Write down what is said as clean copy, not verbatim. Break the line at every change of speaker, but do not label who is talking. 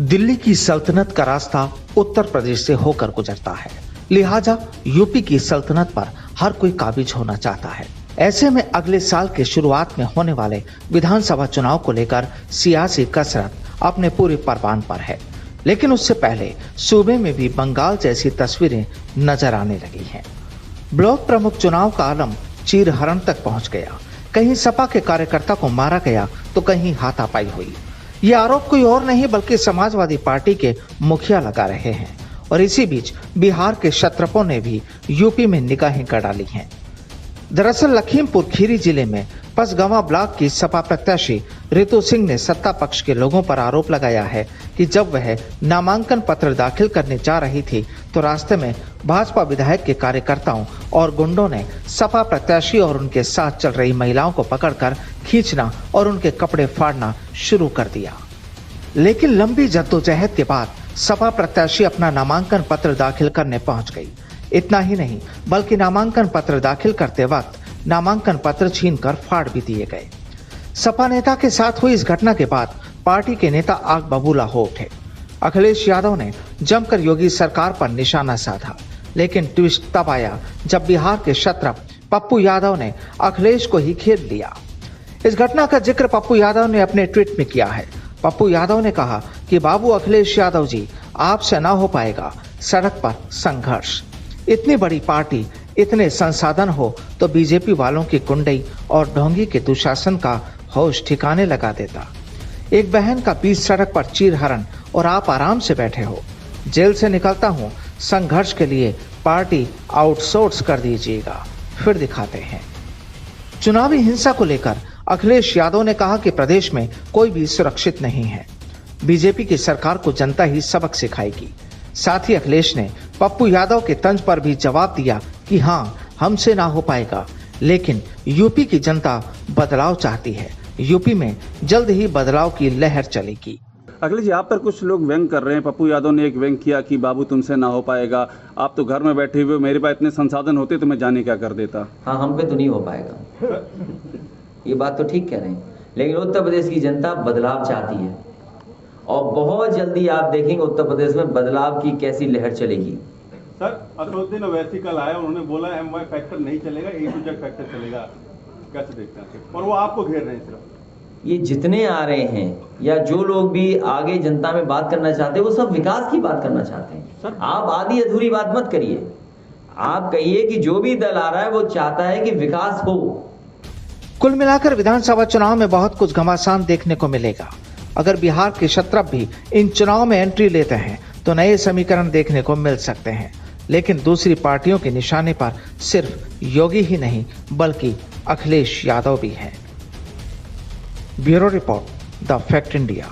दिल्ली की सल्तनत का रास्ता उत्तर प्रदेश से होकर गुजरता है, लिहाजा यूपी की सल्तनत पर हर कोई काबिज होना चाहता है। ऐसे में अगले साल के शुरुआत में होने वाले विधानसभा चुनाव को लेकर सियासी कसरत अपने पूरे परवान पर है, लेकिन उससे पहले सूबे में भी बंगाल जैसी तस्वीरें नजर आने लगी हैं। ब्लॉक प्रमुख चुनाव का आलम चीरहरण तक पहुंच गया। कहीं सपा के कार्यकर्ता को मारा गया तो कहीं हाथापाई हुई। ये आरोप कोई और नहीं बल्कि समाजवादी पार्टी के मुखिया लगा रहे हैं। और इसी बीच बिहार के क्षत्रपों ने भी यूपी में निगाहें गड़ा डाली हैं। दरअसल लखीमपुर खीरी जिले में पसगवां ब्लॉक की सपा प्रत्याशी रितु सिंह ने सत्ता पक्ष के लोगों पर आरोप लगाया है कि जब वह नामांकन पत्र दाखिल करने जा रही थी तो रास्ते में भाजपा विधायक के कार्यकर्ताओं और गुंडों ने सपा प्रत्याशी और उनके साथ चल रही महिलाओं को पकड़कर खींचना और उनके कपड़े फाड़ना शुरू कर दिया। लेकिन लंबी जद्दोजहद के बाद सपा प्रत्याशी अपना नामांकन पत्र दाखिल करने पहुंच गई। इतना ही नहीं बल्कि नामांकन पत्र दाखिल करते वक्त नामांकन पत्र छीनकर फाड़ भी दिए गए। सपा नेता के साथ हुई इस घटना के बाद पार्टी के नेता आग बबूला हो उठे। अखिलेश यादव ने जमकर योगी सरकार पर निशाना साधा, लेकिन ट्विस्ट तब आया जब बिहार के क्षत्रप पप्पू यादव ने अखिलेश को ही घेर लिया। इस घटना का जिक्र पप्पू यादव ने अपने ट्वीट में किया है। पप्पू यादव ने कहा कि बाबू अखिलेश यादव जी, आपसे ना हो पाएगा, सड़क पर संघर्ष। इतनी बड़ी पार्टी, इतने संसाधन हो तो बीजेपी वालों की कुंडई और ढोंगी के दुशासन का होश ठिकाने लगा देता। एक बहन का बीच सड़क पर चीरहरण और आप आराम से बैठे हो। जेल से निकलता हूं, संघर्ष के लिए पार्टी आउटसोर्स कर दीजिएगा, फिर दिखाते हैं। चुनावी हिंसा को लेकर अखिलेश यादव ने कहा कि प्रदेश में कोई भी सुरक्षित नहीं है। बीजेपी की सरकार को जनता ही सबक सिखाएगी। साथ ही अखिलेश ने पप्पू यादव के तंज पर भी जवाब दिया कि हाँ, हमसे ना हो पाएगा, लेकिन यूपी की जनता बदलाव चाहती है। यूपी में जल्द ही बदलाव की लहर चलेगी।
अखिलेश जी, आप पर कुछ लोग व्यंग कर रहे हैं। पप्पू यादव ने एक व्यंग किया कि बाबू तुमसे ना हो पाएगा, आप तो घर में बैठे हुए, मेरे पास इतने संसाधन होते तो मैं जाने क्या कर देता।
हाँ, हम पे तो नहीं हो पाएगा। ये बात तो ठीक कह रहे हैं, लेकिन उत्तर प्रदेश की जनता बदलाव चाहती है और बहुत जल्दी आप देखेंगे उत्तर प्रदेश में बदलाव की कैसी लहर चलेगी।
सर, असदुद्दीन ओवैसी कल आया, उन्होंने बोला एमवाई फैक्टर नहीं चलेगा, A-Z फैक्टर चलेगा। कैसे देखते हैं? और वो आपको घेर रहे हैं सिर्फ।
ये जितने आ रहे हैं या जो लोग भी आगे जनता में बात करना चाहते हैं, वो सब विकास की बात करना चाहते हैं। सर, आप आधी अधूरी बात मत करिए। आप कहिए कि जो भी दल आ रहा है वो चाहता है कि विकास हो।
कुल मिलाकर विधानसभा चुनाव में बहुत कुछ घमासान देखने को मिलेगा। अगर बिहार के क्षत्रप भी इन चुनाव में एंट्री लेते हैं तो नए समीकरण देखने को मिल सकते हैं। लेकिन दूसरी पार्टियों के निशाने पर सिर्फ योगी ही नहीं बल्कि अखिलेश यादव भी हैं। Bureau report, the fact India.